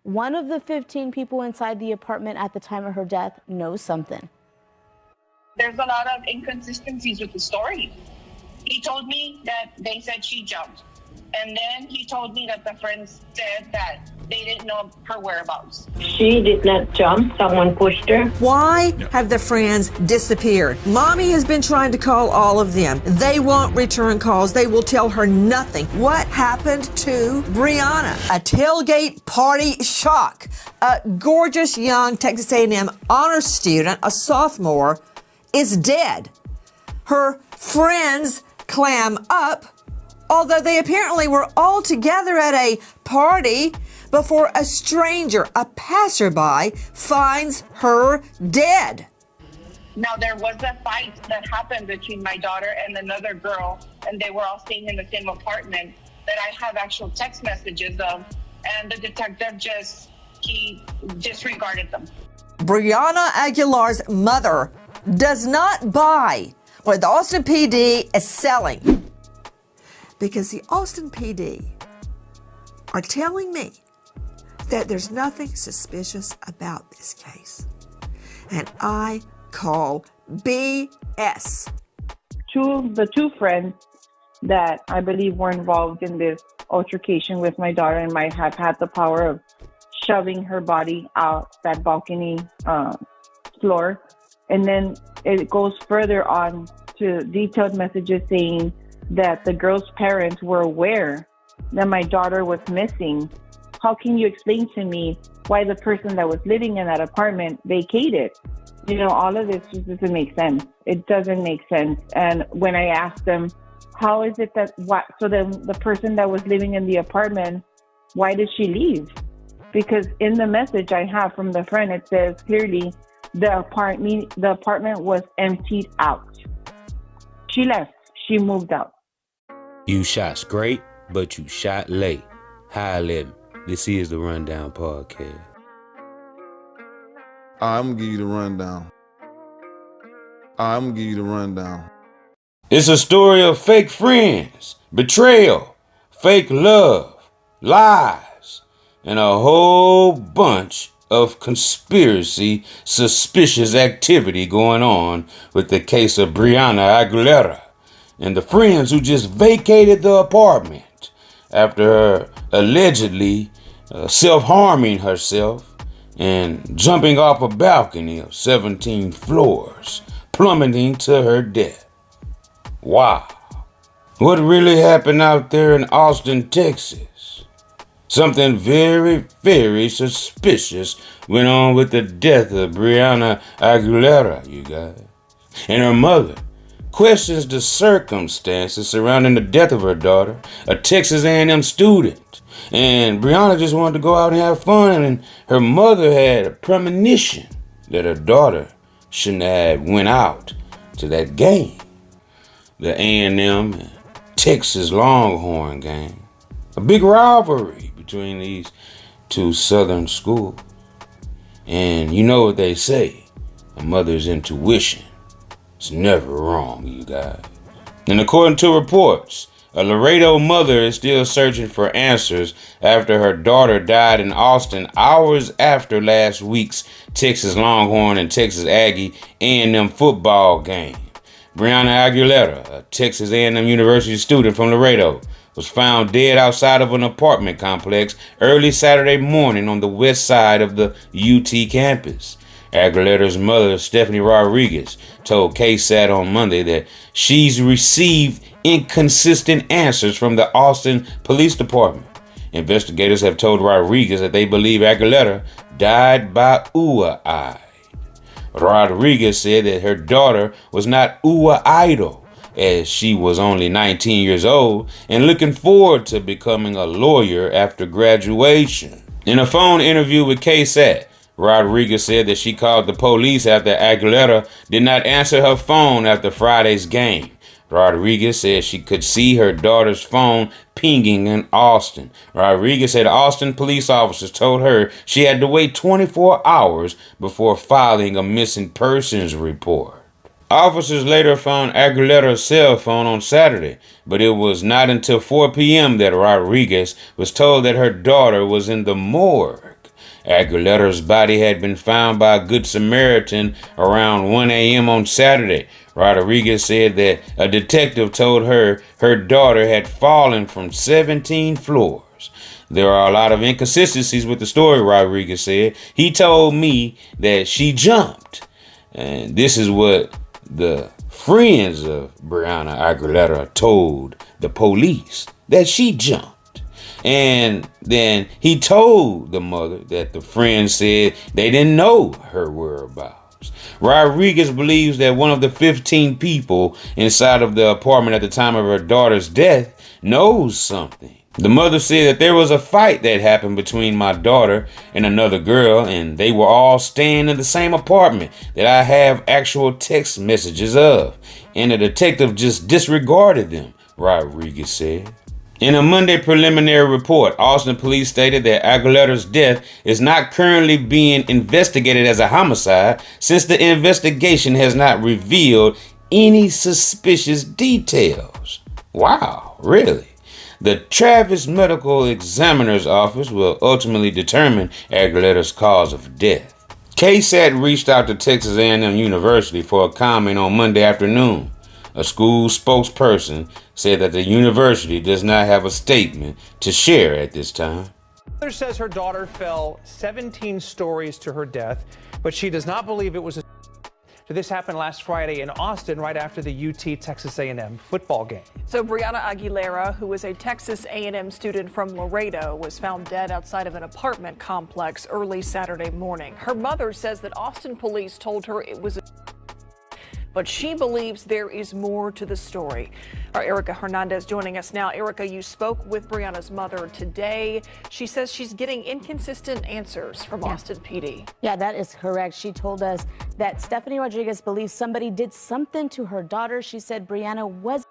One of the 15 people inside the apartment at the time of her death knows something. There's a lot of inconsistencies with the story. He told me that they said she jumped. And then he told me that the friends said that they didn't know her whereabouts. She did not jump. Someone pushed her. Why have the friends disappeared? Mommy has been trying to call all of them. They won't return calls. They will tell her nothing. What happened to Brianna? A tailgate party shock. A gorgeous young Texas A&M honor student, a sophomore, is dead. Her friends clam up, although they apparently were all together at a party before a stranger, a passerby, finds her dead. Now, there was a fight that happened between my daughter and another girl, and they were all staying in the same apartment that I have actual text messages of, and the detective he disregarded them. Brianna Aguilar's mother does not buy what the Austin PD is selling, because the Austin PD are telling me that there's nothing suspicious about this case. And I call BS. The two friends that I believe were involved in this altercation with my daughter and might have had the power of shoving her body out that balcony floor. And then it goes further on to detailed messages saying that the girl's parents were aware that my daughter was missing. How can you explain to me why the person that was living in that apartment vacated? You know, all of this just doesn't make sense. It doesn't make sense. And when I asked them, how is it that, so then the person that was living in the apartment, why did she leave? Because in the message I have from the friend, it says clearly the apartment was emptied out. She left. She moved out. You shot straight, but you shot late. High 11. This is the Rundown Podcast. I'm gonna give you the rundown. It's a story of fake friends, betrayal, fake love, lies, and a whole bunch of conspiracy, suspicious activity going on with the case of Brianna Aguilera and the friends who just vacated the apartment after her allegedly self-harming herself and jumping off a balcony of 17 floors, plummeting to her death. Wow. What really happened out there in Austin, Texas? Something very, very suspicious went on with the death of Brianna Aguilera, you guys. And her mother questions the circumstances surrounding the death of her daughter, a Texas A&M student. And Brianna just wanted to go out and have fun, and her mother had a premonition that her daughter shouldn't have went out to that game. The A&M and Texas Longhorn game. A big rivalry between these two southern schools. And you know what they say, a mother's intuition is never wrong, you guys. And according to reports, a Laredo mother is still searching for answers after her daughter died in Austin hours after last week's Texas Longhorn and Texas Aggie A&M football game. Brianna Aguilera, a Texas A&M University student from Laredo, was found dead outside of an apartment complex early Saturday morning on the west side of the UT campus. Aguilera's mother, Stephanie Rodriguez, told KSAT on Monday that she's received inconsistent answers from the Austin Police Department. Investigators have told Rodriguez that they believe Aguilera died by ooh-eyed. Rodriguez said that her daughter was not ooh-idle, as she was only 19 years old and looking forward to becoming a lawyer after graduation. In a phone interview with KSAT, Rodriguez said that she called the police after Aguilera did not answer her phone after Friday's game. Rodriguez said she could see her daughter's phone pinging in Austin. Rodriguez said Austin police officers told her she had to wait 24 hours before filing a missing persons report. Officers later found Aguilera's cell phone on Saturday, but it was not until 4 p.m. that Rodriguez was told that her daughter was in the morgue. Aguilera's body had been found by a Good Samaritan around 1 a.m. on Saturday. Rodriguez said that a detective told her her daughter had fallen from 17 floors. There are a lot of inconsistencies with the story, Rodriguez said. He told me that she jumped. And this is what the friends of Brianna Aguilera told the police, that she jumped. And then he told the mother that the friends said they didn't know her whereabouts. Rodriguez believes that one of the 15 people inside of the apartment at the time of her daughter's death knows something. The mother said that there was a fight that happened between my daughter and another girl, and they were all staying in the same apartment that I have actual text messages of, and the detective just disregarded them, Rodriguez said. In a Monday preliminary report, Austin police stated that Aguilera's death is not currently being investigated as a homicide since the investigation has not revealed any suspicious details. Wow, really? The Travis Medical Examiner's Office will ultimately determine Aguilera's cause of death. KSAT reached out to Texas A&M University for a comment on Monday afternoon. A school spokesperson said that the university does not have a statement to share at this time. Mother says her daughter fell 17 stories to her death, but she does not believe it was a... This happened last Friday in Austin right after the UT Texas A&M football game. So Brianna Aguilera, who was a Texas A&M student from Laredo, was found dead outside of an apartment complex early Saturday morning. Her mother says that Austin police told her it was a... but she believes there is more to the story. Our Erica Hernandez joining us now. Erica, you spoke with Brianna's mother today. She says she's getting inconsistent answers from Austin PD. Yeah, that is correct. She told us that Stephanie Rodriguez believes somebody did something to her daughter. She said Brianna was...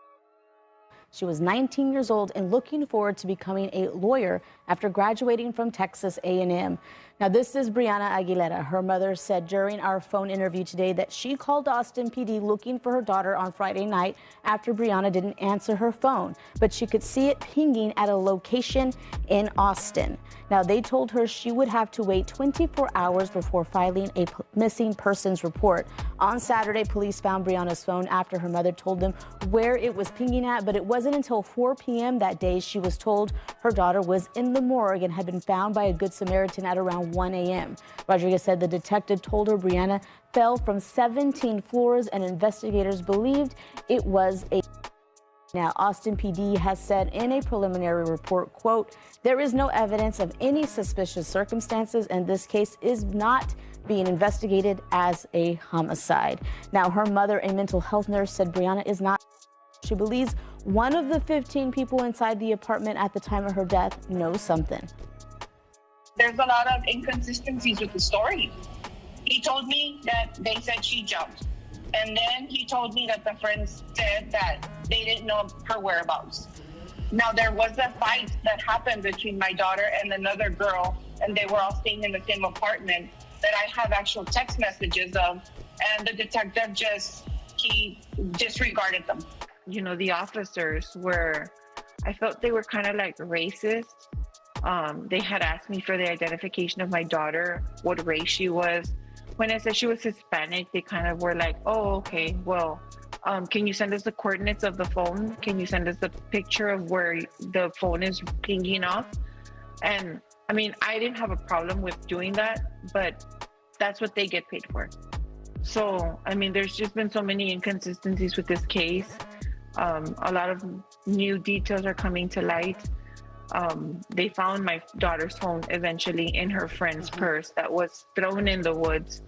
She was 19 years old and looking forward to becoming a lawyer after graduating from Texas A&M. Now, this is Brianna Aguilera. Her mother said during our phone interview today that she called Austin PD looking for her daughter on Friday night after Brianna didn't answer her phone, but she could see it pinging at a location in Austin. Now, they told her she would have to wait 24 hours before filing a missing persons report. On Saturday, police found Brianna's phone after her mother told them where it was pinging at, but it wasn't until 4 p.m. that day she was told her daughter was in the morgue and had been found by a Good Samaritan at around 1 a.m. Rodriguez said the detective told her Brianna fell from 17 floors and investigators believed it was a... Now, Austin PD has said in a preliminary report, quote, there is no evidence of any suspicious circumstances and this case is not being investigated as a homicide. Now, her mother, a mental health nurse, said Brianna is not... She believes one of the 15 people inside the apartment at the time of her death knows something. There's a lot of inconsistencies with the story. He told me that they said she jumped. And then he told me that the friends said that they didn't know her whereabouts. Now, there was a fight that happened between my daughter and another girl, and they were all staying in the same apartment that I have actual text messages of. And the detective he disregarded them. You know, the officers were, I felt they were kind of like racist. They had asked me for the identification of my daughter, what race she was. When I said she was Hispanic, they kind of were like, oh, okay, well, can you send us the coordinates of the phone? Can you send us the picture of where the phone is pinging off? And I mean, I didn't have a problem with doing that, but that's what they get paid for. So, I mean, there's just been so many inconsistencies with this case. A lot of new details are coming to light. They found my daughter's phone eventually in her friend's purse that was thrown in the woods.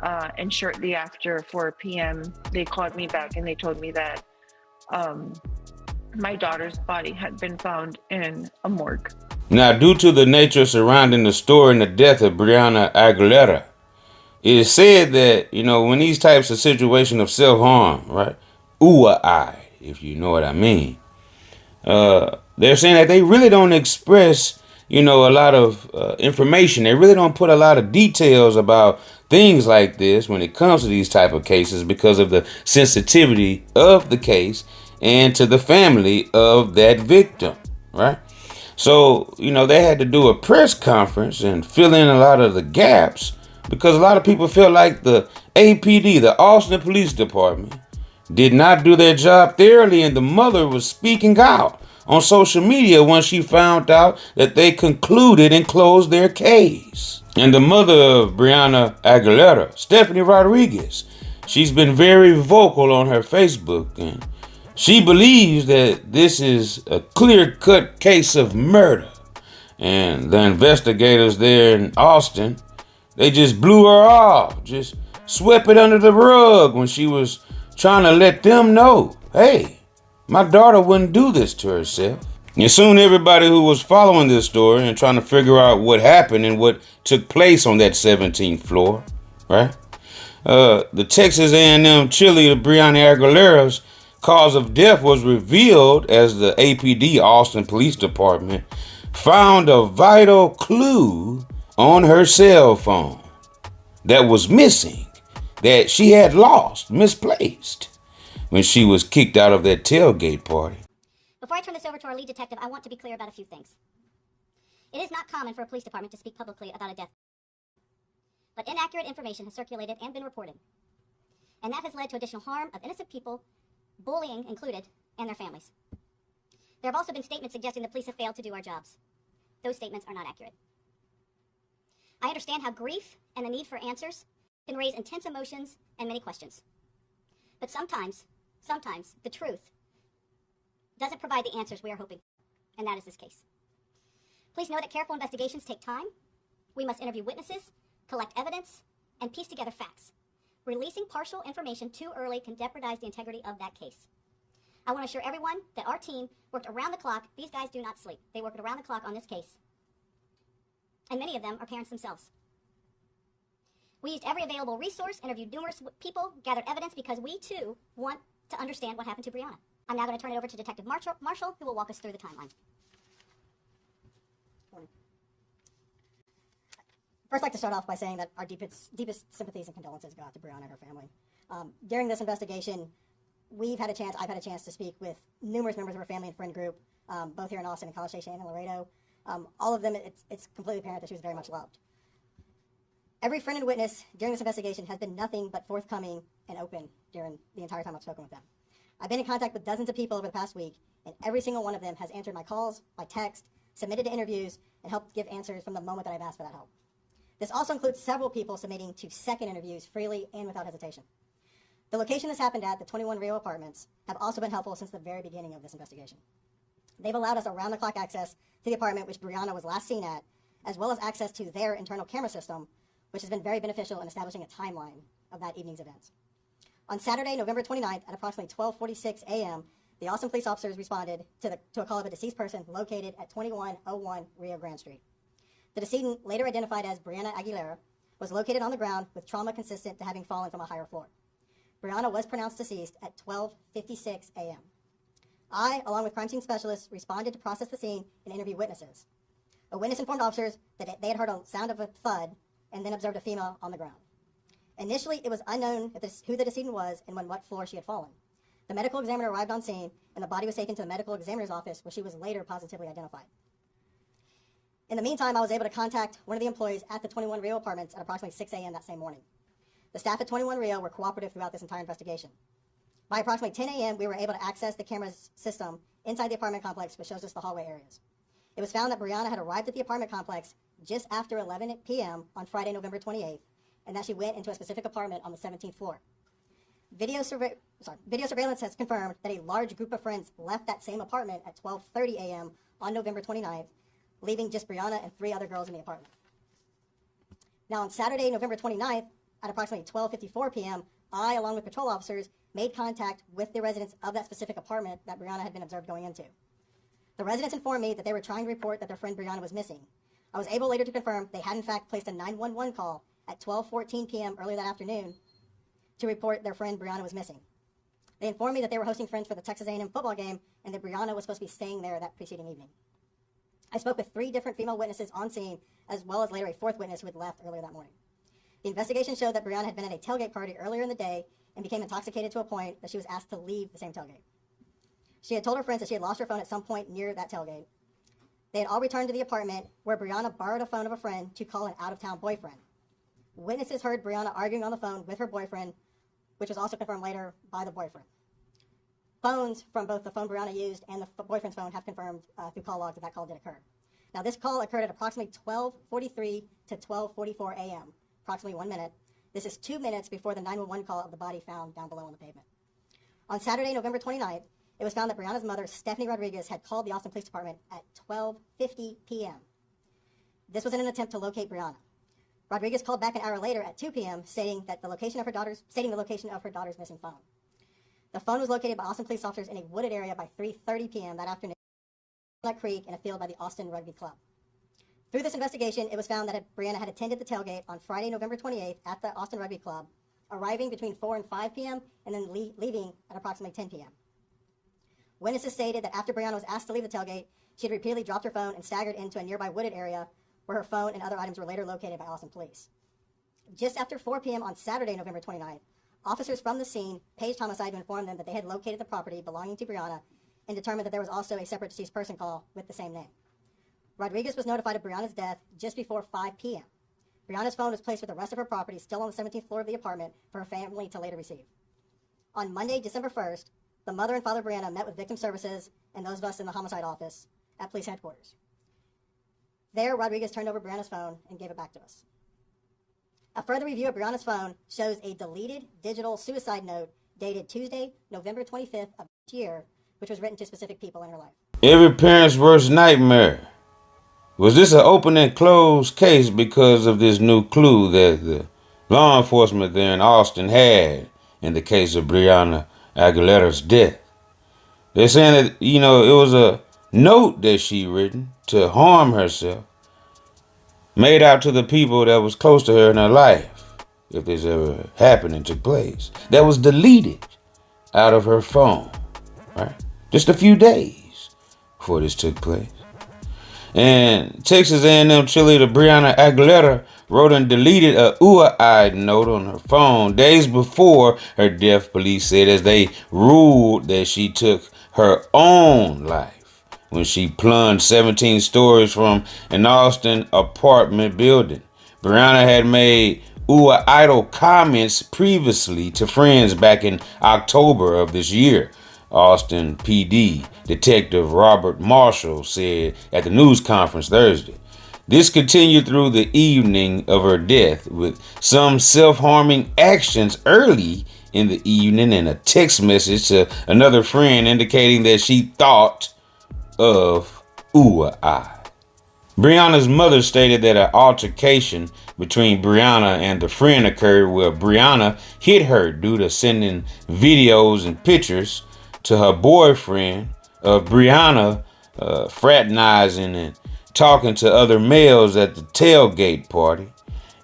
And shortly after 4 p.m., they called me back and they told me that my daughter's body had been found in a morgue. Now, due to the nature surrounding the story and the death of Brianna Aguilera, it is said that, you know, when these types of situations of self-harm, right, if you know what I mean, they're saying that they really don't express, you know, a lot of information. They really don't put a lot of details about things like this when it comes to these type of cases because of the sensitivity of the case and to the family of that victim, right? So, they had to do a press conference and fill in a lot of the gaps because a lot of people feel like the APD, the Austin Police Department, did not do their job thoroughly, and the mother was speaking out on social media when she found out that they concluded and closed their case. And the mother of Brianna Aguilera, Stephanie Rodriguez, she's been very vocal on her Facebook, and she believes that this is a clear-cut case of murder. And the investigators there in Austin, they just blew her off, just swept it under the rug when she was trying to let them know, hey, my daughter wouldn't do this to herself. And soon everybody who was following this story and trying to figure out what happened and what took place on that 17th floor, right? The Texas A&M cheerleader Brianna Aguilera's cause of death was revealed as the APD, Austin Police Department, found a vital clue on her cell phone that was missing, that she had lost, misplaced, when she was kicked out of that tailgate party. Before I turn this over to our lead detective, I want to be clear about a few things. It is not common for a police department to speak publicly about a death, but inaccurate information has circulated and been reported, and that has led to additional harm of innocent people, bullying included, and their families. There have also been statements suggesting the police have failed to do our jobs. Those statements are not accurate. I understand how grief and the need for answers can raise intense emotions and many questions. But sometimes the truth doesn't provide the answers we are hoping for, and that is this case. Please know that careful investigations take time. We must interview witnesses, collect evidence, and piece together facts. Releasing partial information too early can jeopardize the integrity of that case. I want to assure everyone that our team worked around the clock. These guys do not sleep. They worked around the clock on this case. And many of them are parents themselves. We used every available resource, interviewed numerous people, gathered evidence because we too want to understand what happened to Brianna. I'm now going to turn it over to Detective Marshall, who will walk us through the timeline. First, I'd like to start off by saying that our deepest sympathies and condolences go out to Brianna and her family. During this investigation, I've had a chance to speak with numerous members of her family and friend group, both here in Austin and College Station and in Laredo. All of them, it's completely apparent that she was very much loved. Every friend and witness during this investigation has been nothing but forthcoming and open during the entire time I've spoken with them. I've been in contact with dozens of people over the past week, and every single one of them has answered my calls, my text, submitted to interviews, and helped give answers from the moment that I've asked for that help. This also includes several people submitting to second interviews freely and without hesitation. The location this happened at, the 21 Rio Apartments, have also been helpful since the very beginning of this investigation. They've allowed us around-the-clock access to the apartment which Brianna was last seen at, as well as access to their internal camera system, which has been very beneficial in establishing a timeline of that evening's events. On Saturday, November 29th, at approximately 12:46 a.m., the Austin police officers responded to a call of a deceased person located at 2101 Rio Grande Street. The decedent, later identified as Brianna Aguilera, was located on the ground with trauma consistent to having fallen from a higher floor. Brianna was pronounced deceased at 12:56 a.m. I, along with crime scene specialists, responded to process the scene and interview witnesses. A witness informed officers that they had heard a sound of a thud and then observed a female on the ground. Initially, it was unknown who the decedent was and on what floor she had fallen. The medical examiner arrived on scene, and the body was taken to the medical examiner's office, where she was later positively identified. In the meantime, I was able to contact one of the employees at the 21 Rio Apartments at approximately 6 a.m. that same morning. The staff at 21 Rio were cooperative throughout this entire investigation. By approximately 10 a.m., we were able to access the camera's system inside the apartment complex, which shows us the hallway areas. It was found that Brianna had arrived at the apartment complex just after 11 p.m. on Friday, November 28th, and that she went into a specific apartment on the 17th floor. Video surveillance has confirmed that a large group of friends left that same apartment at 12:30 a.m. on November 29th, leaving just Brianna and 3 other girls in the apartment. Now, on Saturday, November 29th, at approximately 12:54 p.m., I, along with patrol officers, made contact with the residents of that specific apartment that Brianna had been observed going into. The residents informed me that they were trying to report that their friend Brianna was missing. I was able later to confirm they had in fact placed a 911 call at 12:14 p.m. early that afternoon to report their friend Brianna was missing. They informed me that they were hosting friends for the Texas A&M football game and that Brianna was supposed to be staying there that preceding evening. I spoke with 3 different female witnesses on scene, as well as later a 4th witness who had left earlier that morning. The investigation showed that Brianna had been at a tailgate party earlier in the day and became intoxicated to a point that she was asked to leave the same tailgate. She had told her friends that she had lost her phone at some point near that tailgate. They had all returned to the apartment where Brianna borrowed a phone of a friend to call an out-of-town boyfriend. Witnesses heard Brianna arguing on the phone with her boyfriend, which was also confirmed later by the boyfriend. Phones from both the phone Brianna used and the boyfriend's phone have confirmed through call logs that call did occur. Now, this call occurred at approximately 12:43 to 12:44 a.m., approximately 1 minute. This is 2 minutes before the 911 call of the body found down below on the pavement. On Saturday, November 29th, it was found that Brianna's mother, Stephanie Rodriguez, had called the Austin Police Department at 12:50 p.m. This was in an attempt to locate Brianna. Rodriguez called back an hour later at 2 p.m. stating the location of her daughter's missing phone. The phone was located by Austin police officers in a wooded area by 3:30 p.m. that afternoon on Creek in a field by the Austin Rugby Club. Through this investigation, it was found that Brianna had attended the tailgate on Friday, November 28th at the Austin Rugby Club, arriving between 4 and 5 p.m. and then leaving at approximately 10 p.m. Witnesses stated that after Brianna was asked to leave the tailgate, she had repeatedly dropped her phone and staggered into a nearby wooded area where her phone and other items were later located by Austin police. Just after 4 p.m. on Saturday, November 29th, officers from the scene paged homicide to inform them that they had located the property belonging to Brianna and determined that there was also a separate deceased person call with the same name. Rodriguez was notified of Brianna's death just before 5 p.m. Brianna's phone was placed with the rest of her property still on the 17th floor of the apartment for her family to later receive. On Monday, December 1st, the mother and father of Brianna met with victim services and those of us in the homicide office at police headquarters. There, Rodriguez turned over Brianna's phone and gave it back to us. A further review of Brianna's phone shows a deleted digital suicide note dated Tuesday, November 25th of this year, which was written to specific people in her life. Every parent's worst nightmare. Was this an open and closed case because of this new clue that the law enforcement there in Austin had in the case of Brianna Aguilera's death? They're saying that, it was a note that she written to harm herself, made out to the people that was close to her in her life, if this ever happened and took place, that was deleted out of her phone, right? Just a few days before this took place. And Texas A&M cheerleader Brianna Aguilera wrote and deleted a ooh-eyed note on her phone days before her death, police said, as they ruled that she took her own life when she plunged 17 stories from an Austin apartment building. Brianna had made idle comments previously to friends back in October of this year. Austin PD Detective Robert Marshall said at the news conference Thursday. This continued through the evening of her death, with some self-harming actions early in the evening and a text message to another friend indicating that she thought of ooh-eye. Brianna's mother stated that an altercation between Brianna and the friend occurred where Brianna hit her due to sending videos and pictures to her boyfriend of Brianna fraternizing and talking to other males at the tailgate party.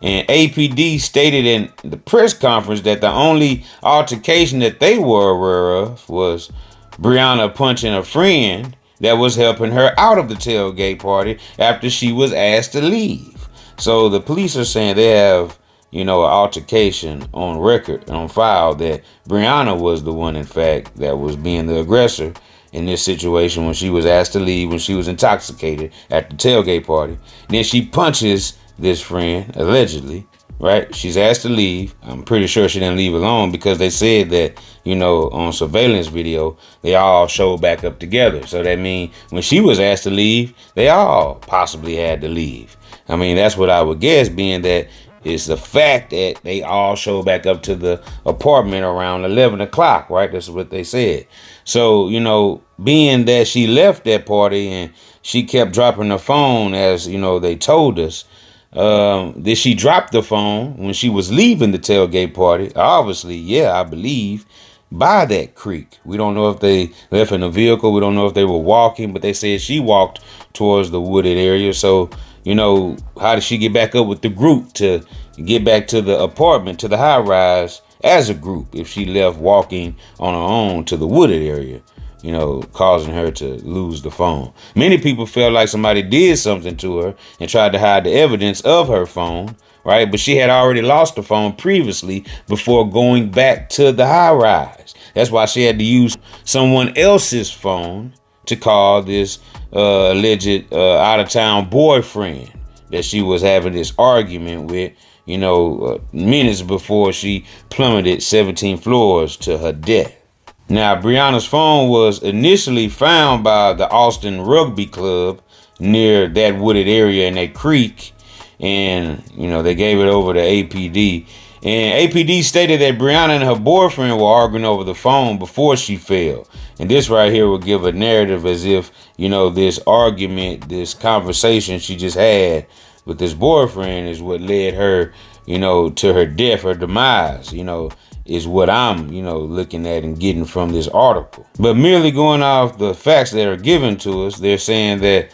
And APD stated in the press conference that the only altercation that they were aware of was Brianna punching a friend that was helping her out of the tailgate party after she was asked to leave. So the police are saying they have, an altercation on record, on file, that Brianna was the one, in fact, that was being the aggressor in this situation when she was asked to leave, when she was intoxicated at the tailgate party. Then she punches this friend, allegedly, right? She's asked to leave. I'm pretty sure she didn't leave alone because they said that, on surveillance video, they all showed back up together. So that means when she was asked to leave, they all possibly had to leave. I mean, that's what I would guess, being that it's the fact that they all showed back up to the apartment around 11 o'clock, right? That's what they said. So, being that she left that party and she kept dropping her phone, as, they told us, did she drop the phone when she was leaving the tailgate party? Obviously, yeah, I believe, by that creek. We don't know if they left in a vehicle. We don't know if they were walking, but they said she walked towards the wooded area. So, how did she get back up with the group to get back to the apartment, to the high rise as a group, if she left walking on her own to the wooded area, causing her to lose the phone? Many people felt like somebody did something to her and tried to hide the evidence of her phone, right? But she had already lost the phone previously before going back to the high rise. That's why she had to use someone else's phone to call this alleged out-of-town boyfriend that she was having this argument with, minutes before she plummeted 17 floors to her death. Now, Brianna's phone was initially found by the Austin Rugby Club near that wooded area in that creek, and they gave it over to APD. And APD stated that Brianna and her boyfriend were arguing over the phone before she fell. And this right here will give a narrative as if, this argument, this conversation she just had with this boyfriend is what led her, to her death, her demise, is what I'm, looking at and getting from this article. But merely going off the facts that are given to us, they're saying that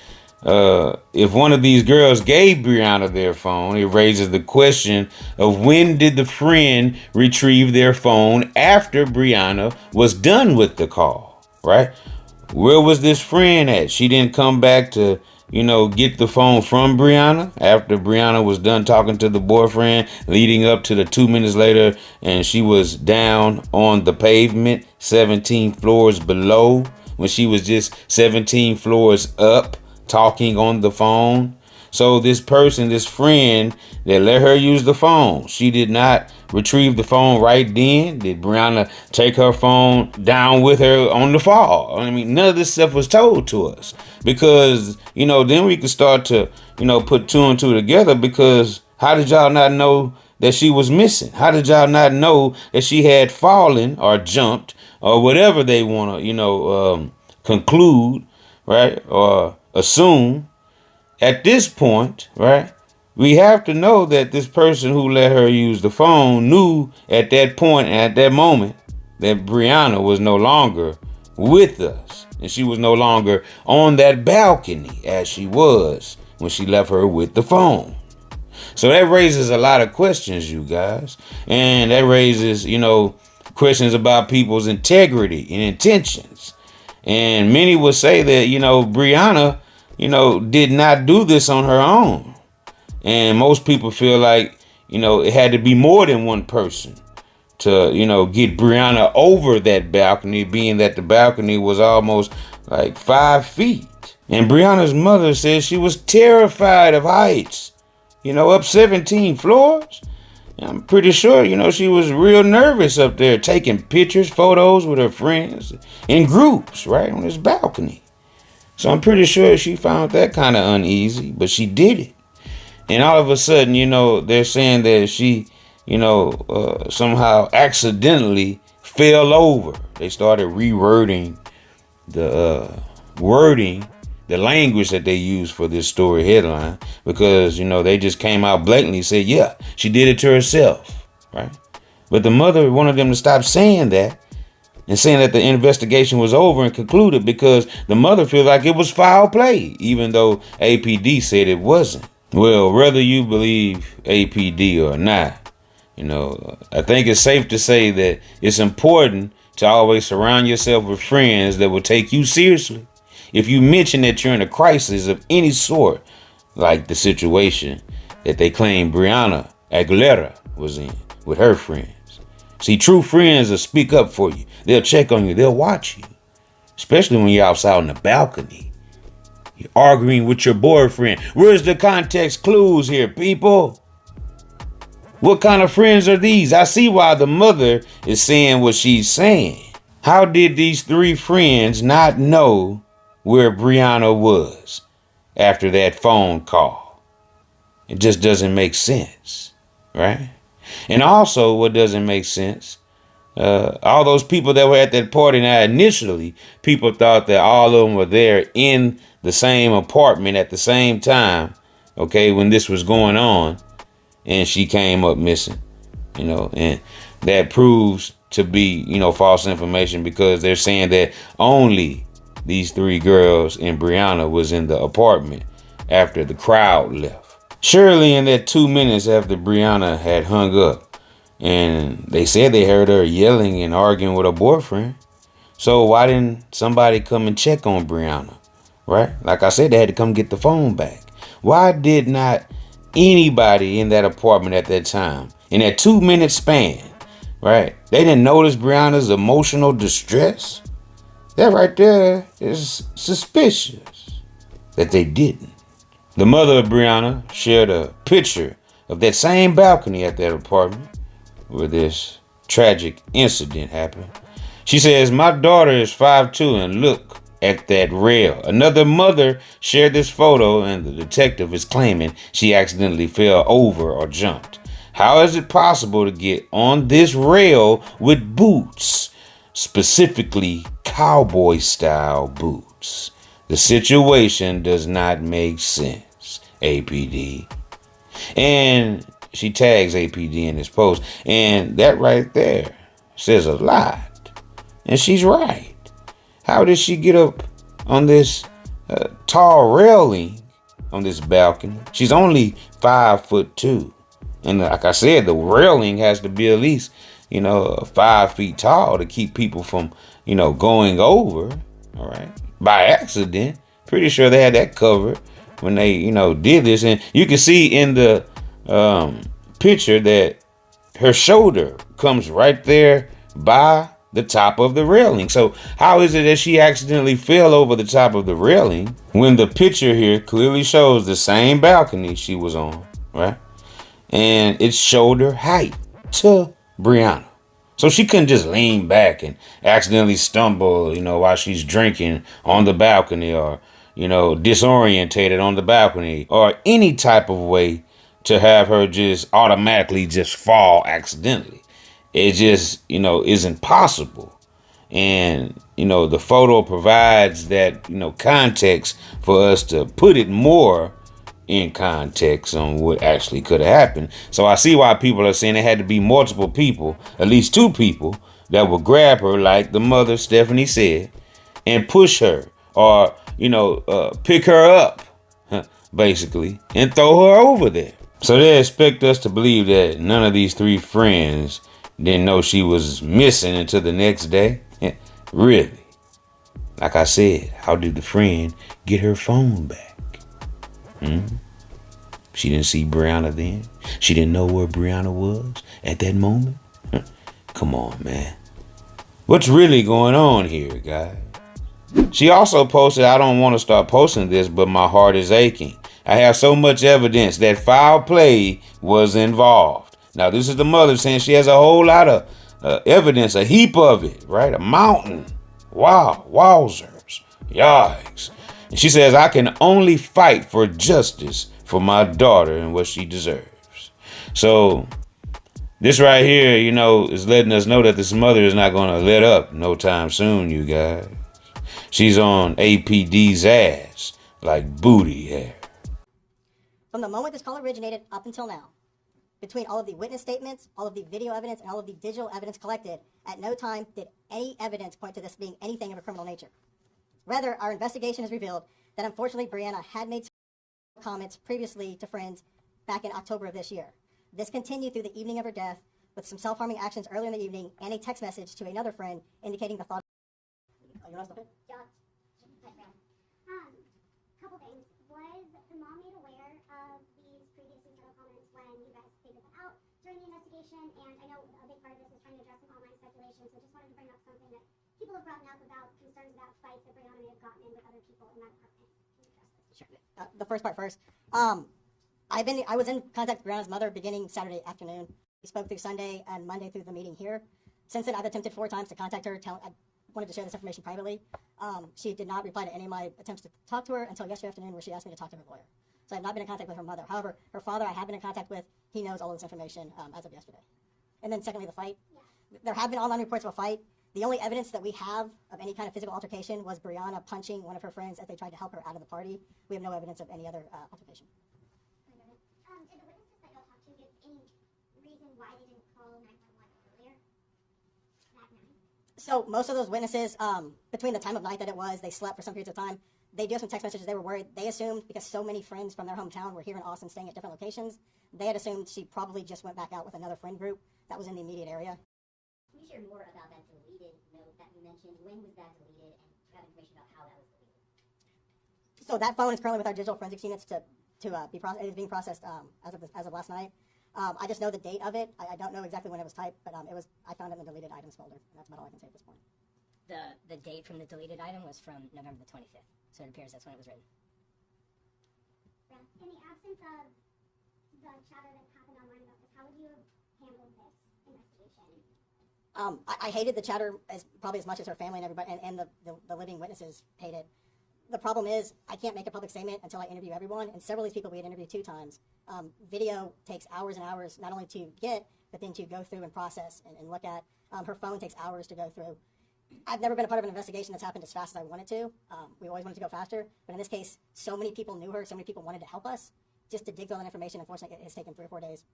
if one of these girls gave Brianna their phone, it raises the question of when did the friend retrieve their phone after Brianna was done with the call, right? Where was this friend at? She didn't come back to, get the phone from Brianna after Brianna was done talking to the boyfriend, leading up to the 2 minutes later, and she was down on the pavement 17 floors below when she was just 17 floors up talking on the phone. So this person, this friend that let her use the phone, she did not retrieve the phone right then. Did Brianna take her phone down with her on the fall? I mean, none of this stuff was told to us because, then we could start to, put two and two together, because how did y'all not know that she was missing? How did y'all not know that she had fallen or jumped or whatever they want to, conclude, right? Or assume. At this point, right, we have to know that this person who let her use the phone knew at that point, at that moment, that Brianna was no longer with us. And she was no longer on that balcony as she was when she left her with the phone. So that raises a lot of questions, you guys. And that raises, questions about people's integrity and intentions. And many would say that, Brianna, did not do this on her own. And most people feel like, it had to be more than one person to, get Brianna over that balcony, being that the balcony was almost like 5 feet. And Brianna's mother says she was terrified of heights, up 17 floors. I'm pretty sure, she was real nervous up there taking pictures, photos with her friends in groups, right on this balcony. So I'm pretty sure she found that kind of uneasy, but she did it. And all of a sudden, they're saying that she, somehow accidentally fell over. They started rewording the the language that they use for this story headline, because, they just came out blatantly and said, yeah, she did it to herself, right? But the mother wanted them to stop saying that and saying that the investigation was over and concluded, because the mother feels like it was foul play, even though APD said it wasn't. Well, whether you believe APD or not, I think it's safe to say that it's important to always surround yourself with friends that will take you seriously. If you mention that you're in a crisis of any sort, like the situation that they claim Brianna Aguilera was in with her friends. See, true friends will speak up for you. They'll check on you. They'll watch you. Especially when you're outside on the balcony. You're arguing with your boyfriend. Where's the context clues here, people? What kind of friends are these? I see why the mother is saying what she's saying. How did these three friends not know where Brianna was after that phone call? It just doesn't make sense, right? And also, what doesn't make sense, all those people that were at that party, now initially, people thought that all of them were there in the same apartment at the same time, okay, when this was going on, and she came up missing, and that proves to be, false information, because they're saying that only these three girls and Brianna was in the apartment after the crowd left. Surely in that 2 minutes after Brianna had hung up, and they said they heard her yelling and arguing with her boyfriend. So why didn't somebody come and check on Brianna, right? Like I said, they had to come get the phone back. Why did not anybody in that apartment at that time, in that 2 minute span, right? They didn't notice Brianna's emotional distress? That right there is suspicious. that they didn't. The mother of Brianna shared a picture of that same balcony at that apartment where this tragic incident happened. She says, "My daughter is 5'2" and look at that rail." Another mother shared this photo, and the detective is claiming she accidentally fell over or jumped. How is it possible to get on this rail with boots, specifically cowboy style boots? The situation does not make sense, APD. And she tags APD in this post, and that right there says a lot. And she's right. How did she get up on this tall railing on this balcony? She's only 5'2". And like I said, the railing has to be at least, 5 feet tall to keep people from, going over. All right. By accident. Pretty sure they had that covered when they, did this. And you can see in the picture that her shoulder comes right there by the top of the railing. So how is it that she accidentally fell over the top of the railing when the picture here clearly shows the same balcony she was on, right? And it's shoulder height to Brianna. So she couldn't just lean back and accidentally stumble, while she's drinking on the balcony, or, disorientated on the balcony, or any type of way to have her just automatically just fall accidentally. It just, isn't possible. And, the photo provides that, context for us to put it more in context on what actually could have happened. So I see why people are saying it had to be multiple people, at least 2 people, that would grab her, like the mother Stephanie said, and push her, or, pick her up, basically, and throw her over there. So they expect us to believe that none of these 3 friends didn't know she was missing until the next day? Really? Like I said, how did the friend get her phone back? She didn't see Brianna then? She didn't know where Brianna was at that moment? Come on, man. What's really going on here, guys? She also posted, "I don't want to start posting this, but my heart is aching. I have so much evidence that foul play was involved." Now, this is the mother saying she has a whole lot of evidence, a heap of it, right? A mountain. Wow, wowzers, yikes. And she says, "I can only fight for justice for my daughter and what she deserves." So this right here, is letting us know that this mother is not going to let up no time soon, you guys. She's on APD's ass like booty hair. From the moment this call originated up until now, between all of the witness statements, all of the video evidence, and all of the digital evidence collected, at no time did any evidence point to this being anything of a criminal nature. Rather, our investigation has revealed that unfortunately Brianna had made comments previously to friends back in October of this year. This continued through the evening of her death, with some self-harming actions earlier in the evening and a text message to another friend indicating the thought. Couple things. Was the mom made aware of these previous suicidal comments when you guys figured them out during the investigation? And I know a big part of this is trying to address some online speculation, so just wanted to bring up something that people have brought up about concerns about fights that Brianna may have gotten in with other people in that apartment. Can you address this? Sure. The first part first. I was in contact with Brianna's mother beginning Saturday afternoon. We spoke through Sunday and Monday through the meeting here. Since then, I've attempted 4 times to contact her. I wanted to share this information privately. She did not reply to any of my attempts to talk to her until yesterday afternoon, where she asked me to talk to her lawyer. So I have not been in contact with her mother. However, her father I have been in contact with. He knows all of this information as of yesterday. And then secondly, the fight. Yeah. There have been online reports of a fight. The only evidence that we have of any kind of physical altercation was Brianna punching one of her friends as they tried to help her out of the party. We have no evidence of any other altercation. Did the witnesses that y'all talked to give any reason why they didn't call 911 earlier that night? So most of those witnesses, between the time of night that it was, they slept for some periods of time. They do have some text messages. They were worried. They assumed, because so many friends from their hometown were here in Austin staying at different locations, they had assumed she probably just went back out with another friend group that was in the immediate area. Can you share more about that deleted note that you mentioned? When was that deleted, and do you have information about how that was deleted? So that phone is currently with our digital forensics units to be it is being processed as of last night. I just know the date of it. I don't know exactly when it was typed, but I found it in the deleted items folder, and that's about all I can say at this point. The date from the deleted item was from November the 25th, so it appears that's when it was written. In the absence of the chatter that happened online about this, how would you handle this investigation? I hated the chatter probably as much as her family and everybody, and the living witnesses hate it. The problem is I can't make a public statement until I interview everyone, and several of these people we had interviewed 2 times. Video takes hours and hours not only to get, but then to go through and process and look at. Her phone takes hours to go through. I've never been a part of an investigation that's happened as fast as I wanted to. We always wanted to go faster, but in this case, so many people knew her, so many people wanted to help us. Just to dig through all that information, unfortunately, it has taken 3 or 4 days.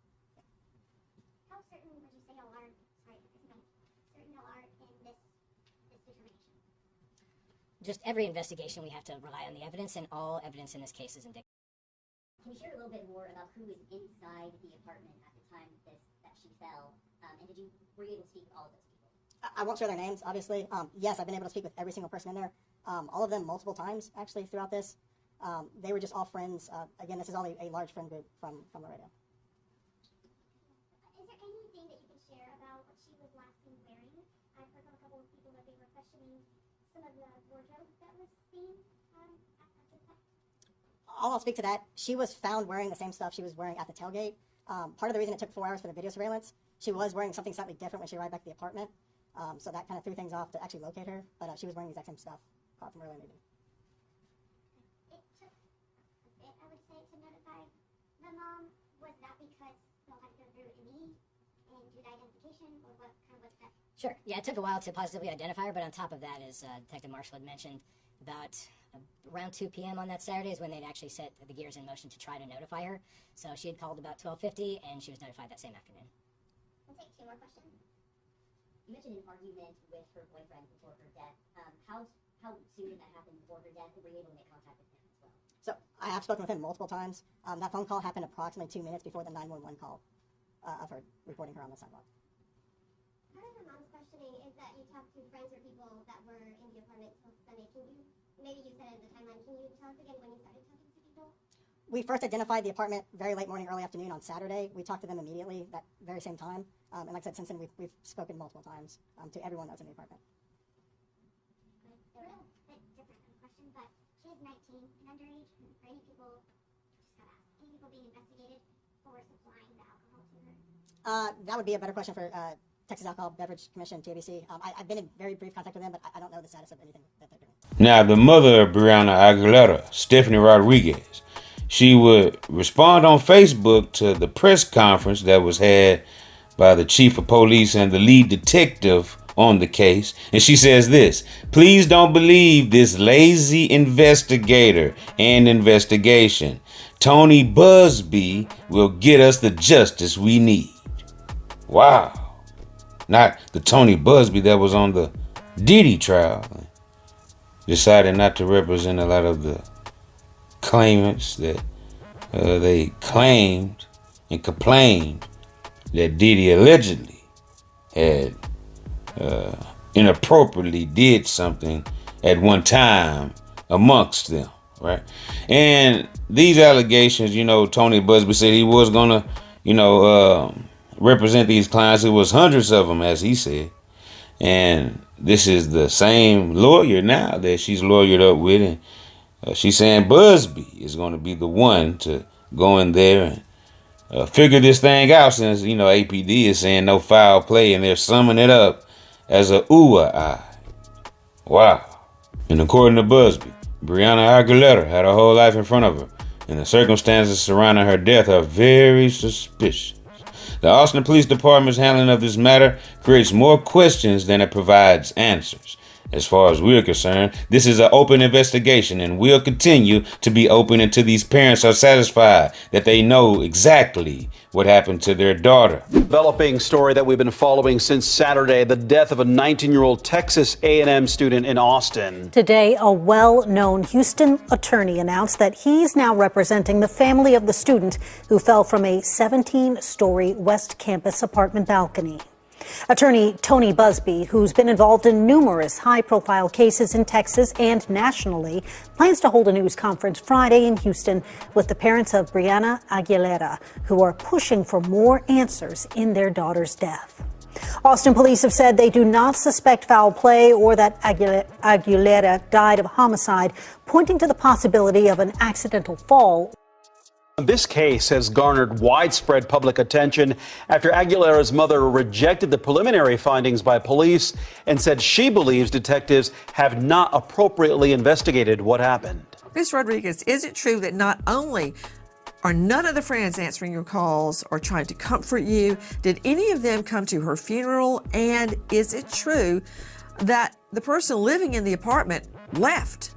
How certain would you say y'all are, certain y'all are in this determination? Just every investigation, we have to rely on the evidence, and all evidence in this case is indicative. Can you share a little bit more about who was inside the apartment at the time that she fell? And were you able to speak with all of those people? I won't share their names, obviously. Yes, I've been able to speak with every single person in there. All of them multiple times, actually, throughout this. They were just all friends. Again, this is all a large friend group from Laredo. Is there anything that you can share about what she was last seen wearing? I've heard from a couple of people that they were questioning some of the wardrobe that was seen at the site. I'll speak to that. She was found wearing the same stuff she was wearing at the tailgate. Part of the reason it took 4 hours for the video surveillance, she was wearing something slightly different when she arrived back to the apartment. So that kind of threw things off to actually locate her, but she was wearing the exact same stuff from earlier in the evening. It took a bit, I would say, to notify the mom. Was that because y'all had to go through me and do the identification, or what kind of was that? Sure. Yeah, it took a while to positively identify her, but on top of that, as Detective Marshall had mentioned, about around 2 p.m. on that Saturday is when they'd actually set the gears in motion to try to notify her. So she had called about 12:50, and she was notified that same afternoon. I'll take 2 more questions. You mentioned an argument with her boyfriend before her death. How soon did that happen before her death? Were you able to make contact with him as well? So I have spoken with him multiple times. That phone call happened approximately 2 minutes before the 911 call of her reporting her on the sidewalk. Part of the mom's questioning is that you talked to friends or people that were in the apartment till Sunday. Maybe you said it in the timeline, can you tell us again when you started talking to people? We first identified the apartment very late morning, early afternoon on Saturday. We talked to them immediately that very same time. And like I said, since then we've spoken multiple times to everyone that was in the apartment. A little bit different question, but she is 19 and underage. Are any people, just gotta ask, any people being investigated for supplying the alcohol to her? That would be a better question for Texas Alcohol Beverage Commission, TABC. I've been in very brief contact with them, but I don't know the status of anything that they're doing. Now, the mother of Brianna Aguilera, Stephanie Rodriguez, she would respond on Facebook to the press conference that was had by the chief of police and the lead detective on the case. And she says this: please don't believe this lazy investigator and investigation. Tony Busby will get us the justice we need. Wow. Not the Tony Busby that was on the Diddy trial. Decided not to represent a lot of the claimants that they claimed and complained that Diddy allegedly had inappropriately did something at one time amongst them, right? And these allegations, Tony Busby said he was gonna, represent these clients. It was hundreds of them, as he said. And this is the same lawyer now that she's lawyered up with, and she's saying Busby is going to be the one to go in there and figure this thing out, since APD is saying no foul play, and they're summing it up as a ooh-ah. Wow. And according to Busby, Brianna Aguilera had her whole life in front of her, and the circumstances surrounding her death are very suspicious. The Austin Police Department's handling of this matter creates more questions than it provides answers. As far as we're concerned, this is an open investigation, and we'll continue to be open until these parents are satisfied that they know exactly what happened to their daughter. Developing story that we've been following since Saturday, the death of a 19-year-old Texas A&M student in Austin. Today, a well-known Houston attorney announced that he's now representing the family of the student who fell from a 17-story West Campus apartment balcony. Attorney Tony Busby, who's been involved in numerous high-profile cases in Texas and nationally, plans to hold a news conference Friday in Houston with the parents of Brianna Aguilera, who are pushing for more answers in their daughter's death. Austin police have said they do not suspect foul play or that Aguilera died of homicide, pointing to the possibility of an accidental fall. This case has garnered widespread public attention after Aguilera's mother rejected the preliminary findings by police and said she believes detectives have not appropriately investigated what happened. Ms. Rodriguez, is it true that not only are none of the friends answering your calls or trying to comfort you, did any of them come to her funeral? And is it true that the person living in the apartment left?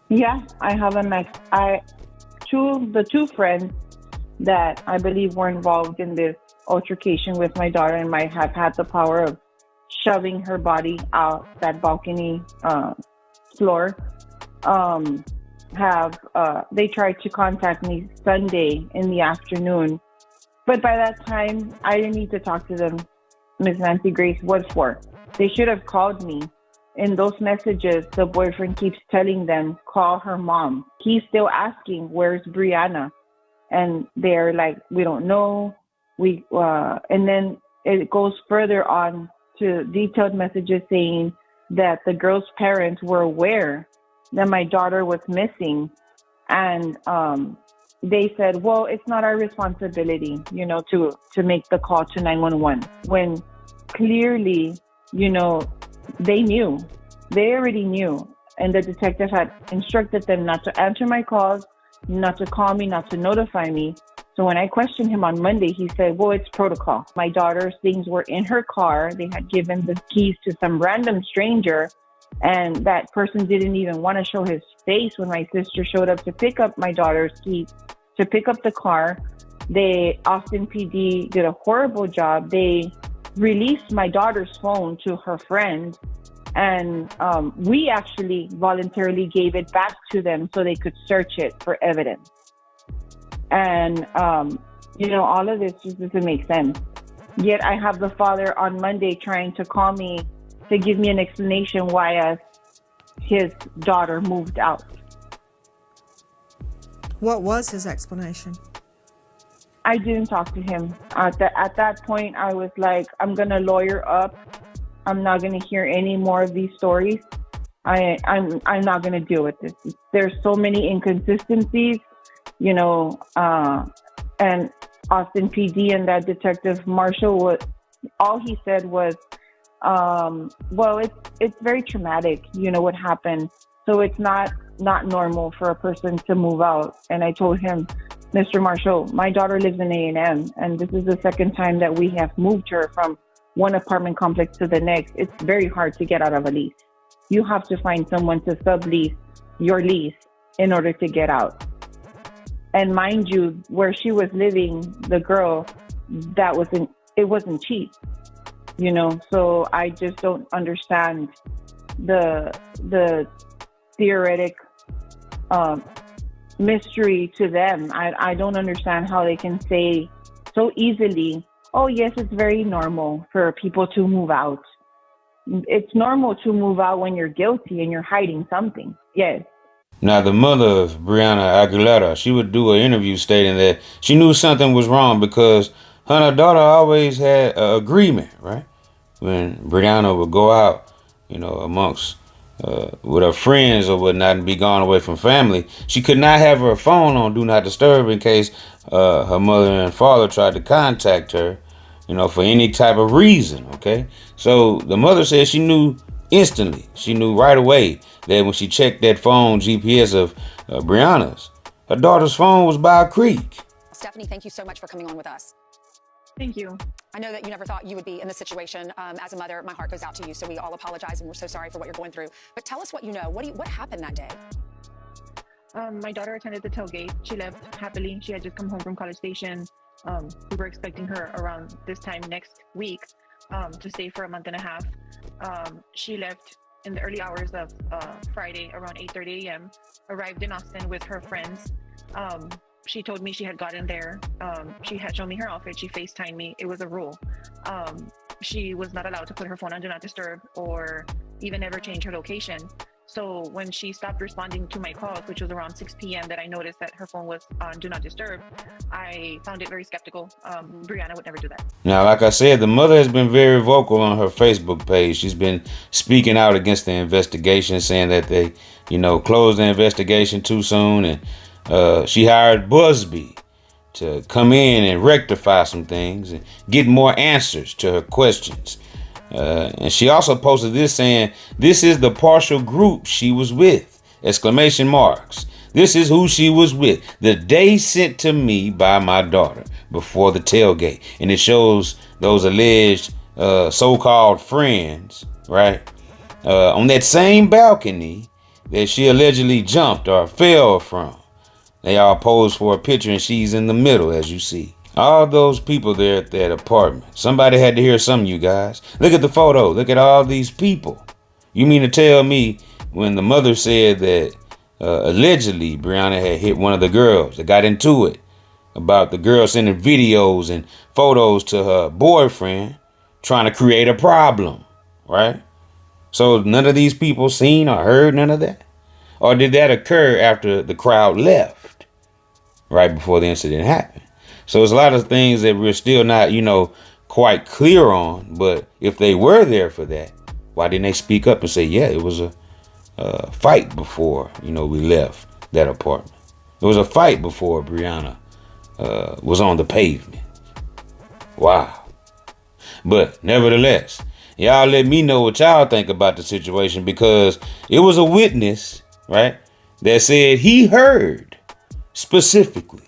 Yeah, I have the two friends that I believe were involved in this altercation with my daughter and might have had the power of shoving her body out that balcony floor. They tried to contact me Sunday in the afternoon, but by that time I didn't need to talk to them. Ms. Nancy Grace, what for? They should have called me. In those messages, the boyfriend keeps telling them, call her mom. He's still asking, where's Brianna? And they're like, we don't know. And then it goes further on to detailed messages saying that the girl's parents were aware that my daughter was missing. And they said, well, it's not our responsibility, to make the call to 911. When clearly, they already knew. And the detective had instructed them not to answer my calls, not to call me, not to notify me. So when I questioned him on Monday, he said, well, it's protocol. My daughter's things were in her car. They had given the keys to some random stranger. And that person didn't even want to show his face when my sister showed up to pick up my daughter's keys, to pick up the car. Austin PD did a horrible job. They released my daughter's phone to her friend. And we actually voluntarily gave it back to them so they could search it for evidence. And, all of this just doesn't make sense. Yet I have the father on Monday trying to call me to give me an explanation why his daughter moved out. What was his explanation? I didn't talk to him. At that point, I was like, I'm going to lawyer up. I'm not going to hear any more of these stories. I'm not going to deal with this. There's so many inconsistencies, and Austin PD and that detective Marshall, all he said was, well, it's very traumatic, what happened. So it's not normal for a person to move out. And I told him, Mr. Marshall, my daughter lives in A&M, and this is the second time that we have moved her from one apartment complex to the next. It's very hard to get out of a lease. You have to find someone to sublease your lease in order to get out. And mind you, where she was living, the girl, it wasn't cheap, So I just don't understand the theoretic mystery to them. I don't understand how they can say so easily, oh, yes, it's very normal for people to move out. It's normal to move out when you're guilty and you're hiding something. Yes. Now, the mother of Brianna Aguilera, she would do an interview stating that she knew something was wrong because her and her daughter always had an agreement, right? When Brianna would go out, amongst with her friends or whatnot and be gone away from family, she could not have her phone on Do Not Disturb in case her mother and father tried to contact her, for any type of reason, okay? So the mother said she knew instantly. She knew right away that when she checked that phone GPS of Brianna's, her daughter's phone was by a creek. Stephanie, thank you so much for coming on with us. Thank you. I know that you never thought you would be in this situation. As a mother, my heart goes out to you. So we all apologize and we're so sorry for what you're going through. But tell us what you know. What happened that day? My daughter attended the tailgate. She left happily. She had just come home from College Station. We were expecting her around this time next week to stay for a month and a half. She left in the early hours of Friday around 8:30 a.m., arrived in Austin with her friends. She told me she had gotten there. She had shown me her outfit. She FaceTimed me. It was a rule. She was not allowed to put her phone on Do Not Disturb or even ever change her location. So when she stopped responding to my calls, which was around 6 p.m., that I noticed that her phone was on Do Not Disturb, I found it very skeptical. Brianna would never do that. Now, like I said, the mother has been very vocal on her Facebook page. She's been speaking out against the investigation, saying that they, closed the investigation too soon and She hired Busby to come in and rectify some things and get more answers to her questions. And she also posted this saying, "This is the partial group she was with!" Exclamation marks. This is who she was with the day sent to me by my daughter before the tailgate. And it shows those alleged so-called friends, right? On that same balcony that she allegedly jumped or fell from. They all posed for a picture and she's in the middle, as you see. All those people there at that apartment. Somebody had to hear some of you guys. Look at the photo. Look at all these people. You mean to tell me when the mother said that allegedly Brianna had hit one of the girls that got into it about the girl sending videos and photos to her boyfriend trying to create a problem, right? So none of these people seen or heard none of that? Or did that occur after the crowd left, right before the incident happened? So there's a lot of things that we're still not, quite clear on. But if they were there for that, why didn't they speak up and say, yeah, it was a fight before, we left that apartment. It was a fight before Brianna was on the pavement. Wow. But nevertheless, y'all let me know what y'all think about the situation, because it was a witness, right, that said he heard specifically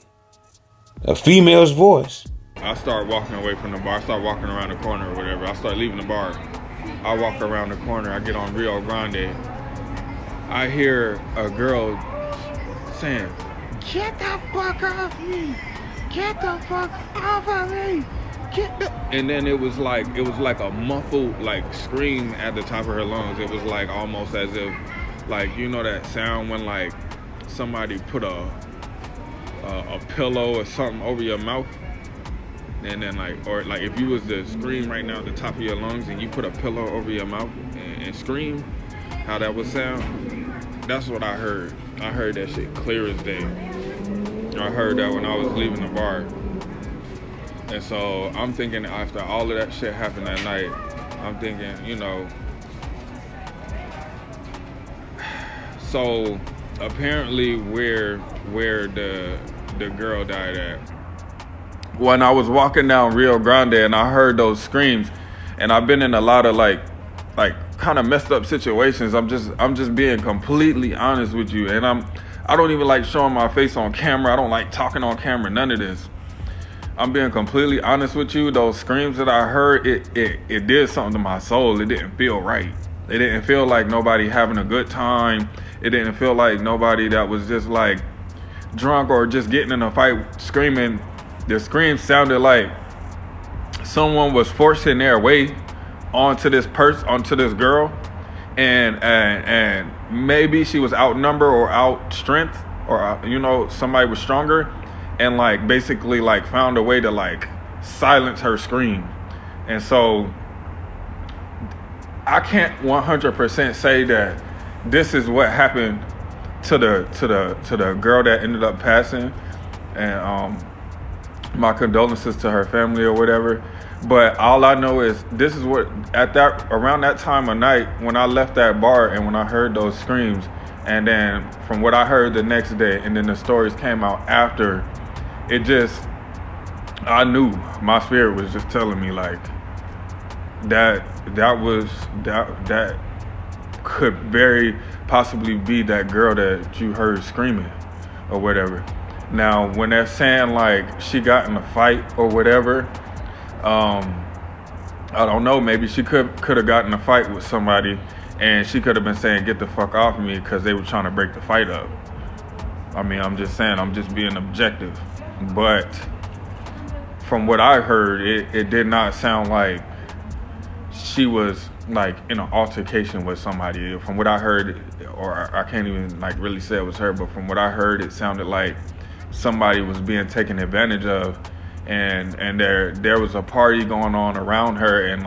a female's voice. I start walking away from the bar. I start walking around the corner or whatever. I start leaving the bar. I walk around the corner. I get on Rio Grande. I hear a girl saying, "Get the fuck off me! Get the fuck off of me! Get the..." And then it was like a muffled scream at the top of her lungs. It was almost as if that sound when somebody put a pillow or something over your mouth, and then if you was to scream right now at the top of your lungs and you put a pillow over your mouth and scream, how that would sound. That's what I heard. I heard that shit clear as day. I heard that when I was leaving the bar. And so I'm thinking, after all of that shit happened that night, I'm thinking, so apparently where the girl died at, when I was walking down Rio Grande and I heard those screams, and I've been in a lot of kind of messed up situations. I'm just being completely honest with you, and I don't even like showing my face on camera. I don't like talking on camera, none of this. I'm being completely honest with you. Those screams that I heard, it did something to my soul. It didn't feel right. It didn't feel like nobody having a good time. It didn't feel like nobody that was just drunk or just getting in a fight screaming. The screams sounded like someone was forcing their way onto this girl, and maybe she was outnumbered or out strength, or somebody was stronger, and basically found a way to silence her scream. And so I can't 100% say that this is what happened to the girl that ended up passing, and my condolences to her family or whatever. But all I know is this is what, around that time of night when I left that bar and when I heard those screams, and then from what I heard the next day, and then the stories came out after, I knew my spirit was just telling me that could very possibly be that girl that you heard screaming or whatever. Now, when they're saying she got in a fight or whatever, I don't know, maybe she could have gotten in a fight with somebody, and she could have been saying, "Get the fuck off of me," because they were trying to break the fight up. I mean, I'm just saying, I'm just being objective. But from what I heard, it did not sound like she was in an altercation with somebody. From what I heard, or I can't even really say it was her, but from what I heard, it sounded like somebody was being taken advantage of, and there was a party going on around her, and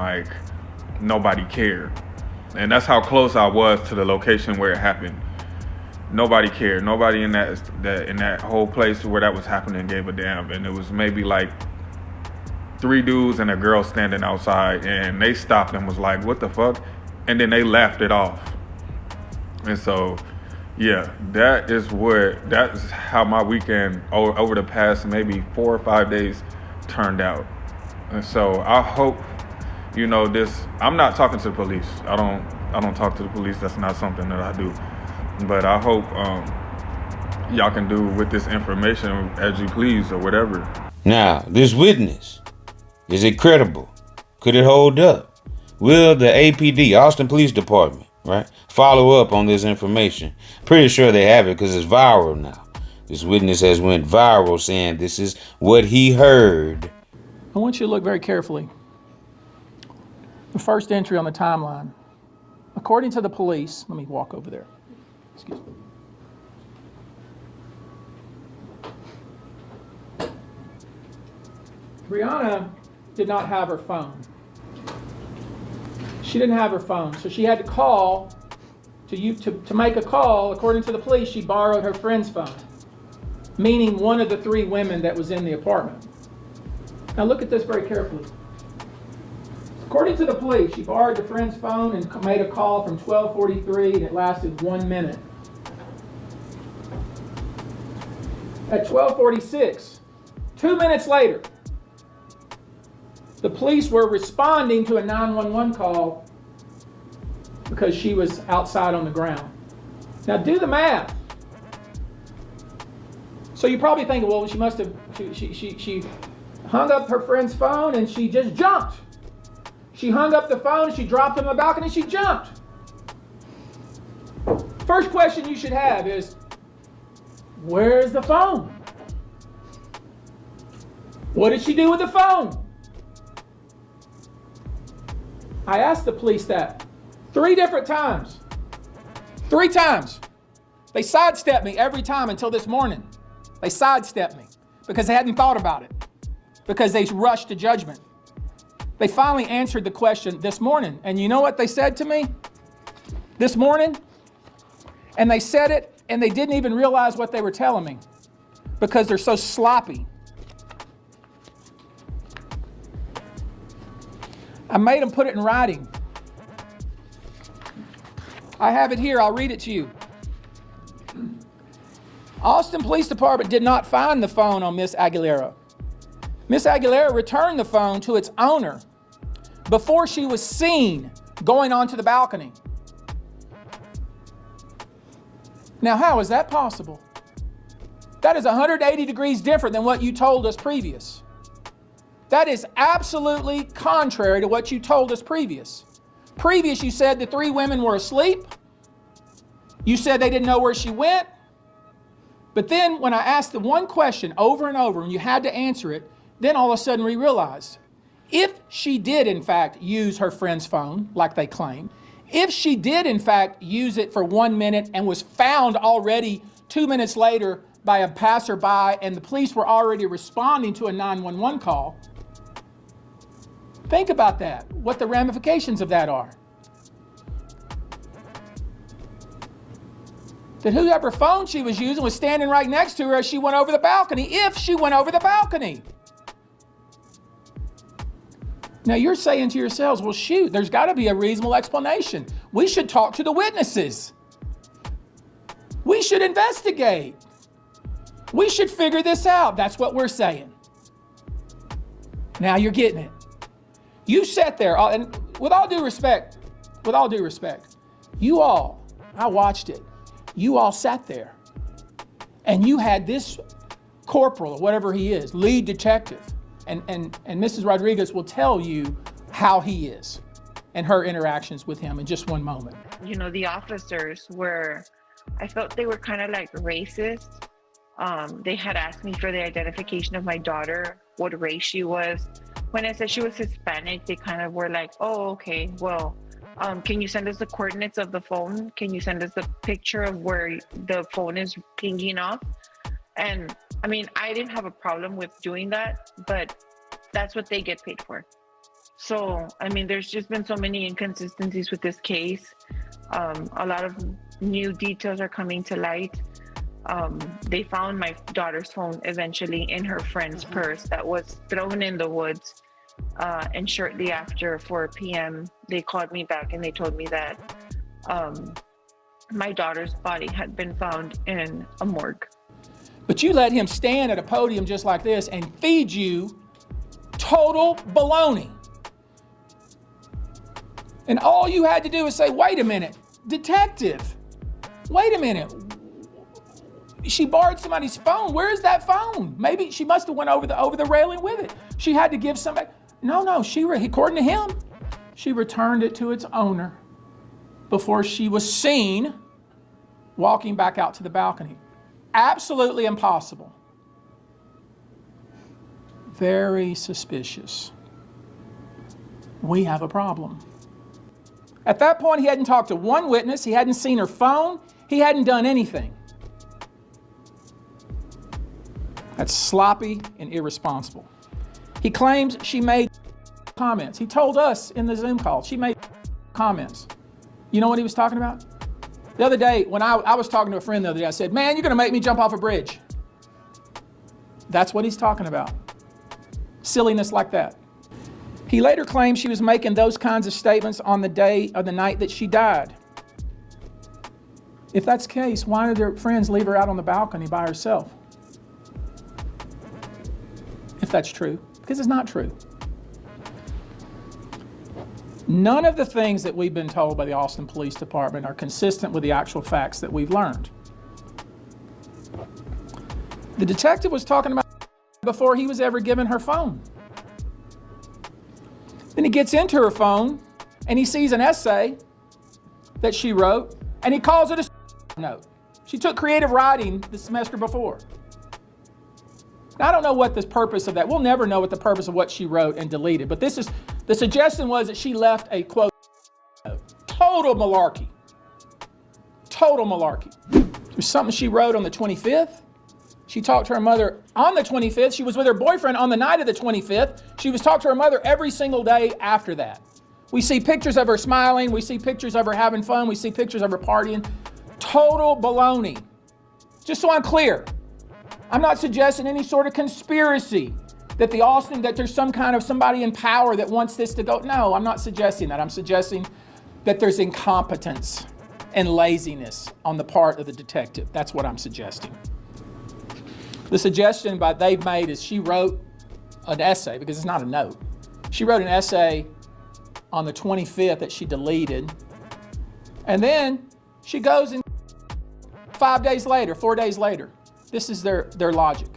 nobody cared. And that's how close I was to the location where it happened. Nobody cared. Nobody in that whole place where that was happening gave a damn. And it was maybe 3 dudes and a girl standing outside, and they stopped and was like, "What the fuck?" And then they laughed it off. And so Yeah, that's how my weekend over the past maybe 4 or 5 days turned out. And so I hope, I'm not talking to the police. I don't talk to the police. That's not something that I do. But I hope y'all can do with this information as you please or whatever. Now, this witness, is it credible? Could it hold up? Will the APD, Austin Police Department, right, follow up on this information? Pretty sure they have it because it's viral now. This witness has went viral saying this is what he heard. I want you to look very carefully. The first entry on the timeline. According to the police, let me walk over there. Excuse me. Brianna did not have her phone. She didn't have her phone, so she had to call to make a call. According to the police, she borrowed her friend's phone, meaning one of the 3 women that was in the apartment. Now look at this very carefully. According to the police, she borrowed her friend's phone and made a call from 12:43, and it lasted 1 minute. At 12:46, 2 minutes later, the police were responding to a 911 call because she was outside on the ground. Now do the math. So you're probably thinking, well, she must have, she hung up her friend's phone and she just jumped. She hung up the phone, she dropped it on the balcony, she jumped. First question you should have is, where's the phone? What did she do with the phone? I asked the police that 3 different times. 3 times. They sidestepped me every time until this morning. They sidestepped me because they hadn't thought about it, because they rushed to judgment. They finally answered the question this morning. And you know what they said to me this morning? And they said it and they didn't even realize what they were telling me because they're so sloppy. I made them put it in writing. I have it here. I'll read it to you. Austin Police Department did not find the phone on Miss Aguilera. Miss Aguilera returned the phone to its owner before she was seen going onto the balcony. Now, how is that possible? That is 180 degrees different than what you told us previous. That is absolutely contrary to what you told us previous. Previous, you said the 3 women were asleep. You said they didn't know where she went. But then when I asked the one question over and over and you had to answer it, then all of a sudden we realized if she did in fact use her friend's phone like they claimed, if she did in fact use it for 1 minute and was found already 2 minutes later by a passerby and the police were already responding to a 911 call, think about that, what the ramifications of that are. That whoever phone she was using was standing right next to her as she went over the balcony, if she went over the balcony. Now you're saying to yourselves, well, shoot, there's got to be a reasonable explanation. We should talk to the witnesses. We should investigate. We should figure this out. That's what we're saying. Now you're getting it. You sat there, and with all due respect, you all, I watched it. You all sat there and you had this corporal or whatever he is, lead detective, and Mrs. Rodriguez will tell you how he is and her interactions with him in just one moment. You know, the officers were, I felt they were kind of like racist. They had asked me for the identification of my daughter, what race she was. When I said she was Hispanic, they kind of were like, oh, okay, well, can you send us the coordinates of the phone? Can you send us the picture of where the phone is pinging off? And I mean, I didn't have a problem with doing that, but that's what they get paid for. So, I mean, there's just been so many inconsistencies with this case. A lot of new details are coming to light. They found my daughter's phone eventually in her friend's purse that was thrown in the woods. And shortly after 4 p.m., they called me back and they told me that my daughter's body had been found in a morgue. But you let him stand at a podium just like this and feed you total baloney. And all you had to do is say, wait a minute, detective, wait a minute. She borrowed somebody's phone. Where is that phone? Maybe she must have went over the railing with it. She had to give somebody. No, according to him, she returned it to its owner before she was seen walking back out to the balcony. Absolutely impossible. Very suspicious. We have a problem. At that point, he hadn't talked to one witness. He hadn't seen her phone. He hadn't done anything. That's sloppy and irresponsible. He claims she made comments. He told us in the Zoom call, she made comments. You know what he was talking about? The other day, when I was talking to a friend the other day, I said, man, you're gonna make me jump off a bridge. That's what he's talking about. Silliness like that. He later claimed she was making those kinds of statements on the day or the night that she died. If that's the case, why did her friends leave her out on the balcony by herself? If that's true, because it's not true. None of the things that we've been told by the Austin Police Department are consistent with the actual facts that we've learned. The detective was talking about before he was ever given her phone. Then he gets into her phone and he sees an essay that she wrote and he calls it a note. She took creative writing the semester before. Now, I don't know what the purpose of that. We'll never know what the purpose of what she wrote and deleted, but the suggestion was that she left a quote note. Total malarkey. Total malarkey. There's something she wrote on the 25th. She talked to her mother on the 25th. She was with her boyfriend on the night of the 25th. She was talking to her mother every single day after that. We see pictures of her smiling. We see pictures of her having fun. We see pictures of her partying. Total baloney. Just so I'm clear, I'm not suggesting any sort of conspiracy that there's some kind of somebody in power that wants this to go. No, I'm not suggesting that. I'm suggesting that there's incompetence and laziness on the part of the detective. That's what I'm suggesting. The suggestion they've made is she wrote an essay, because it's not a note. She wrote an essay on the 25th that she deleted. And then she goes and 4 days later. This is their logic.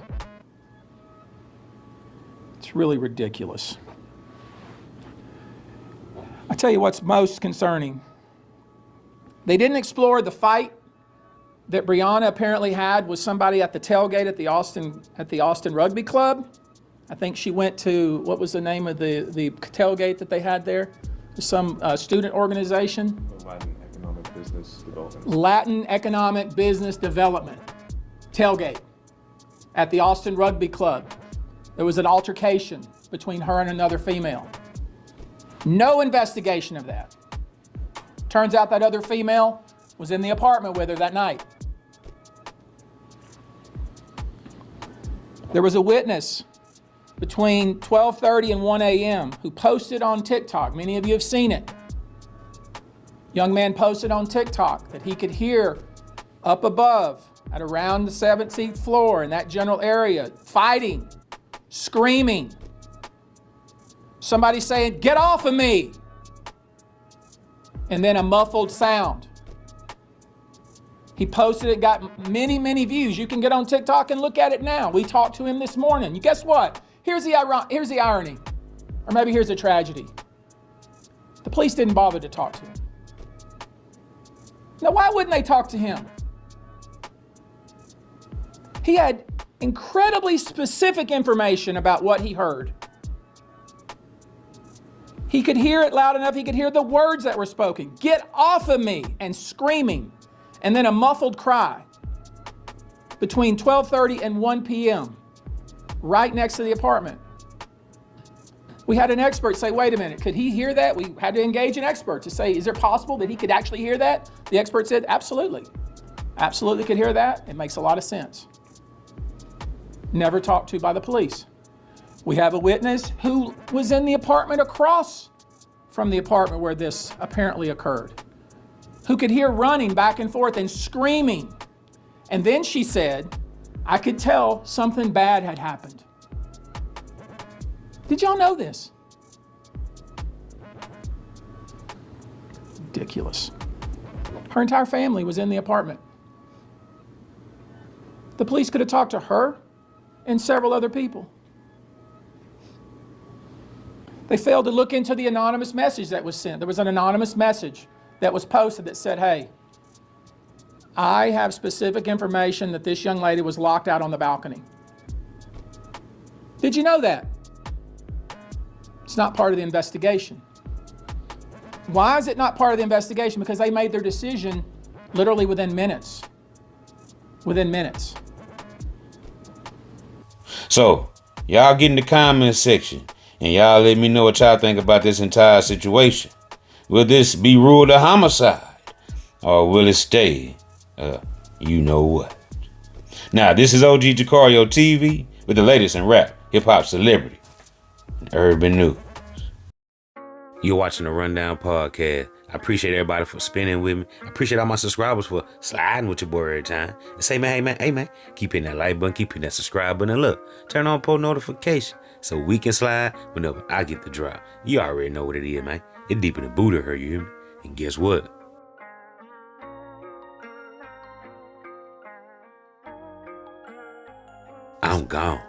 It's really ridiculous. I tell you what's most concerning. They didn't explore the fight that Brianna apparently had with somebody at the tailgate at the Austin Rugby Club. I think she went to, what was the name of the tailgate that they had there? Some student organization. Latin Economic Business Development. Latin Economic Business Development tailgate at the Austin Rugby Club. There was an altercation between her and another female. No investigation of that. Turns out that other female was in the apartment with her that night. There was a witness between 12:30 and 1 a.m. who posted on TikTok. Many of you have seen it. Young man posted on TikTok that he could hear up above at around the 17th floor in that general area, fighting, screaming. Somebody saying, "Get off of me!" And then a muffled sound. He posted it, got many, many views. You can get on TikTok and look at it now. We talked to him this morning. You guess what? Here's the irony. Or maybe here's the tragedy. The police didn't bother to talk to him. Now, why wouldn't they talk to him? He had incredibly specific information about what he heard. He could hear it loud enough. He could hear the words that were spoken. "Get off of me," and screaming. And then a muffled cry between 12:30 and 1 p.m. right next to the apartment. We had an expert say, wait a minute, could he hear that? We had to engage an expert to say, is it possible that he could actually hear that? The expert said, absolutely. Absolutely could hear that. It makes a lot of sense. Never talked to by the police. We have a witness who was in the apartment across from the apartment where this apparently occurred. who could hear running back and forth and screaming. And then she said, I could tell something bad had happened. Did y'all know this? Ridiculous. Her entire family was in the apartment. The police could have talked to her and several other people. They failed to look into the anonymous message that was sent. There was an anonymous message that was posted that said, hey, I have specific information that this young lady was locked out on the balcony. Did you know that? It's not part of the investigation. Why is it not part of the investigation? Because they made their decision literally within minutes. Within minutes. So, y'all get in the comment section and y'all let me know what y'all think about this entire situation. Will this be ruled a homicide? Or will it stay, you know what? Now, this is OG Jucario TV with the latest in rap, hip-hop, celebrity, and urban news. You're watching the Rundown Podcast. I appreciate everybody for spending with me. I appreciate all my subscribers for sliding with your boy every time. And say, man, hey, man, keep hitting that like button, keep hitting that subscribe button, and look, turn on post notification so we can slide whenever I get the drop. You already know what it is, man. It's deep in the Buddha, her, you hear me? And guess what? I'm gone.